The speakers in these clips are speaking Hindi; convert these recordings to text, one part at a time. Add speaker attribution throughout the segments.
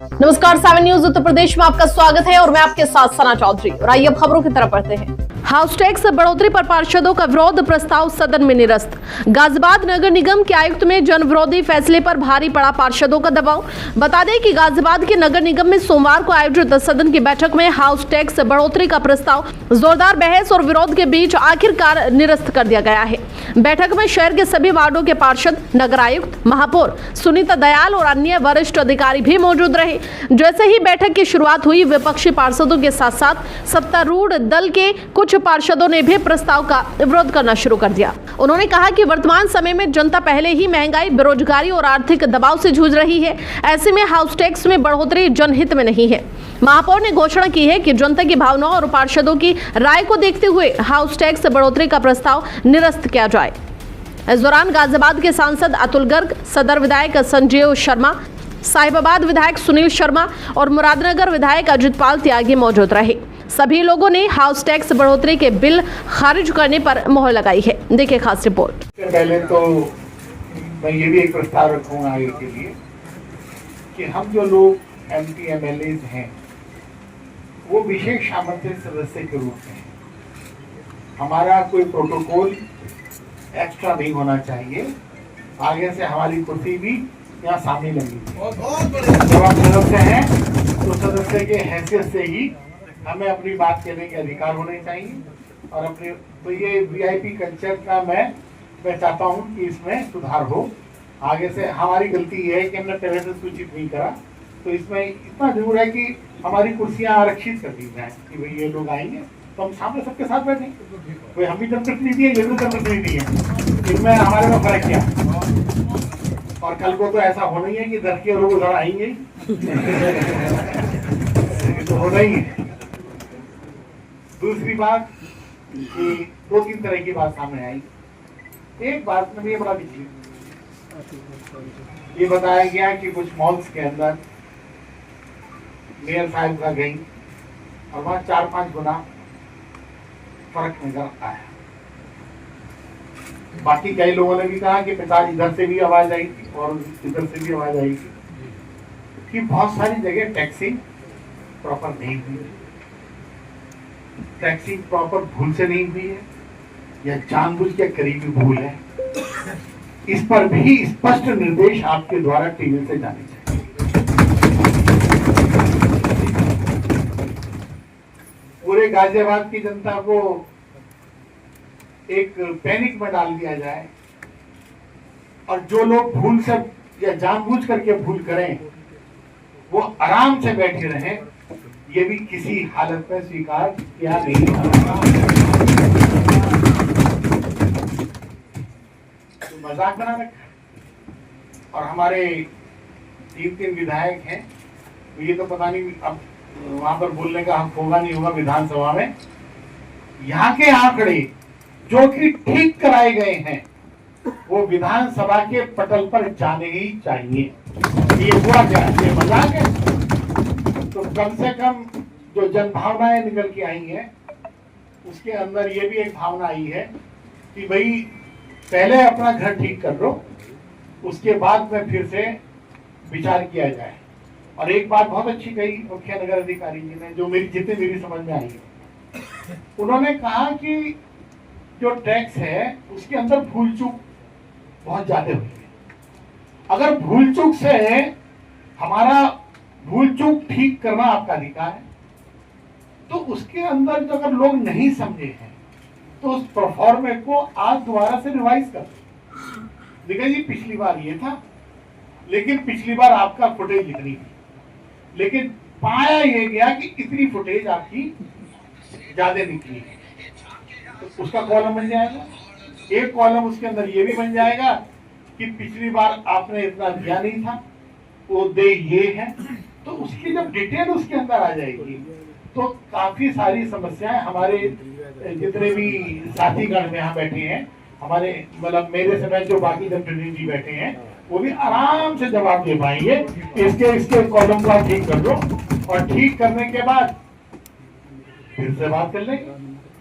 Speaker 1: नमस्कार, 7 न्यूज उत्तर प्रदेश में आपका स्वागत है और मैं आपके साथ सना चौधरी। और आइए अब खबरों की तरफ बढ़ते हैं। हाउस टैक्स बढ़ोतरी पर पार्षदों का विरोध प्रस्ताव सदन में निरस्त। गाजियाबाद नगर निगम के आयुक्त में जन विरोधी फैसले पर भारी पड़ा पार्षदों का दबाव। बता दें कि गाजियाबाद के नगर निगम में सोमवार को आयोजित सदन की बैठक में हाउस टैक्स बढ़ोतरी का प्रस्ताव जोरदार बहस और विरोध के बीच आखिरकार निरस्त कर दिया गया है। बैठक में शहर के सभी वार्डों के पार्षद, नगर आयुक्त, महापौर सुनीता दयाल और अन्य वरिष्ठ अधिकारी भी मौजूद रहे। जैसे ही बैठक की शुरुआत हुई, विपक्षी पार्षदों के साथ साथ सत्तारूढ़ दल के कुछ पार्षदों ने भी प्रस्ताव का विरोध करना शुरू कर दिया। उन्होंने कहा कि वर्तमान समय में जनता पहले ही महंगाई, बेरोजगारी और आर्थिक दबाव से जूझ रही है। ऐसे में हाउस टैक्स में बढ़ोतरी जनहित में नहीं है। महापौर ने घोषणा की है कि जनता की भावनाओं और पार्षदों की राय को देखते हुए हाउस टैक्स बढ़ोतरी का प्रस्ताव निरस्त किया जाए। इस दौरान गाजियाबाद के सांसद अतुल गर्ग, सदर विधायक संजीव शर्मा, साहिबाबाद विधायक सुनील शर्मा और मुरादनगर विधायक अजितपाल त्यागी मौजूद रहे। सभी लोगों ने हाउस टैक्स बढ़ोतरी के बिल खारिज करने पर मोहर लगाई है। देखिए खास रिपोर्ट।
Speaker 2: पहले तो मैं ये भी एक प्रस्ताव रखूंगा आगे के लिए कि हम जो लोग एमपी एमएलए हैं वो विशेष आमंत्रित सदस्य के रूप में, हमारा कोई प्रोटोकॉल एक्स्ट्रा नहीं होना चाहिए। आगे से हमारी कुर्सी भी यहाँ सामने लगी। जब आप सदस्य हैं तो सदस्य के हैसियत से ही हमें अपनी बात कहने के अधिकार होने चाहिए। और अपने तो ये वीआईपी कल्चर का मैं चाहता हूँ कि इसमें सुधार हो। आगे से हमारी गलती ये है कि हमने पहले से सूचित नहीं करा, तो इसमें इतना जरूर है कि हमारी कुर्सियाँ आरक्षित कर दी जाए कि भाई ये लोग आएंगे तो हम सामने सबके साथ बैठेंगे। भाई हम भी जनप्रतिनिधि है, ये भी जनप्रतिनिधि है, इनमें हमारे में फर्क क्या। और कल को तो ऐसा होना ही है कि दर के लोग उधर आएंगे तो होना ही है। दूसरी बात कि 2-3 तरह की बात सामने आई। एक बात में ये बड़ा विचित्र, ये बताया गया कि कुछ मॉल्स के अंदर मेयर साहब का गई और वहां 4-5 गुना फर्क नजर आया। बाकी कई लोगों ने भी कहा कि 50 इधर से भी आवाज आई और इधर से भी आवाज आई कि बहुत सारी जगह टैक्सिंग प्रॉपर नहीं हुई है। टैक्सिंग प्रॉपर भूल से नहीं हुई है या जानबूझ के करीबी भूल है। इस पर भी स्पष्ट निर्देश आपके द्वारा टीवी से जाने चाहिए। पूरे गाजियाबाद की जनता को एक पैनिक में डाल दिया जाए और जो लोग भूल से या जानबूझ करके भूल करें वो आराम से बैठे रहें, ये भी किसी हालत में स्वीकार किया नहीं जाता। तो मजाक बना रखा। और हमारे 3 विधायक हैं, ये तो पता नहीं अब वहां पर बोलने का हक होगा नहीं होगा विधानसभा में। यहाँ के आंकड़े जो कि ठीक कराए गए हैं वो विधानसभा के पटल पर जाने ही चाहिए। ये हुआ क्या, ये मजाक है? तो कम से कम जो जनभावनाएं निकल के आई हैं उसके अंदर ये भी एक भावना आई है कि भाई पहले अपना घर ठीक कर लो, उसके बाद में फिर से विचार किया जाए। और एक बात बहुत अच्छी कही मुख्य नगर अधिकारी जी ने, जो मेरी समझ में आई है। उन्होंने कहा कि जो टैक्स है उसके अंदर भूल चूक बहुत ज्यादा हुई है। अगर भूल चूक से हमारा भूल चूक ठीक करना आपका अधिकार है, तो उसके अंदर जो अगर लोग नहीं समझे हैं तो उस परफॉर्मे को आज दोबारा से रिवाइज कर देखिए। जी पिछली बार ये था, लेकिन पिछली बार आपका फुटेज इतनी थी, लेकिन पाया ये गया कि इतनी फुटेज आपकी ज्यादा निकली है, तो उसका कॉलम बन जाएगा। एक कॉलम उसके अंदर ये भी बन जाएगा कि पिछली बार आपने इतना दिया नहीं था, वो दे ये है, तो उसकी जब डिटेल उसके अंदर आ जाएगी तो काफी सारी समस्याएं हमारे जितने भी साथीगण में यहाँ बैठे हैं, हमारे मतलब मेरे समय जो बाकी जनप्रतिनिधि बैठे हैं, वो भी आराम से जवाब दे पाएंगे। इसके कॉलम को आप ठीक कर दो और ठीक करने के बाद फिर से बात कर लेंगे।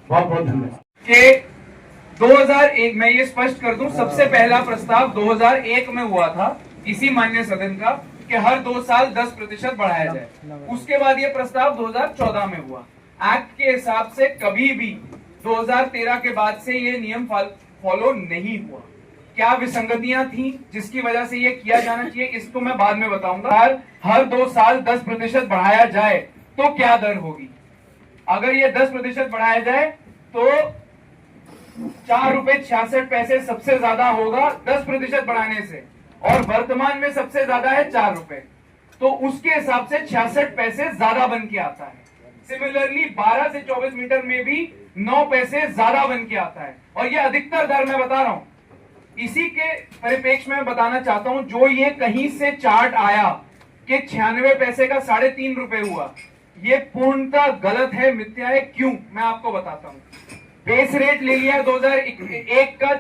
Speaker 2: बहुत बहुत धन्यवाद।
Speaker 3: 2001 में ये स्पष्ट कर दूं, सबसे पहला प्रस्ताव 2001 में हुआ था इसी माननीय सदन का कि हर 2 साल 10% बढ़ाया जाए। उसके बाद ये प्रस्ताव 2014 में हुआ। एक्ट के हिसाब से कभी भी 2013 के बाद से ये नियम फॉलो नहीं हुआ। क्या विसंगतियां थी जिसकी वजह से ये किया जाना चाहिए, इसको मैं बाद में बताऊंगा। हर 2 साल 10% बढ़ाया जाए तो क्या दर होगी? अगर ये 10% बढ़ाया जाए तो ₹4.66 सबसे ज्यादा होगा 10% बढ़ाने से, और वर्तमान में सबसे ज्यादा है ₹4, तो उसके हिसाब से 66 पैसे ज्यादा बन के आता है। सिमिलरली 12 से 24 मीटर में भी 9 पैसे ज्यादा बन के आता है, और ये अधिकतर दर मैं बता रहा हूं। इसी के परिप्रेक्ष्य में बताना चाहता हूं, जो ये कहीं से चार्ट आया कि 96 पैसे का ₹3.5 हुआ, ये पूर्णतः गलत है, मिथ्या है। क्यों, मैं आपको बताता हूं। बेस रेट ले लिया 2001 का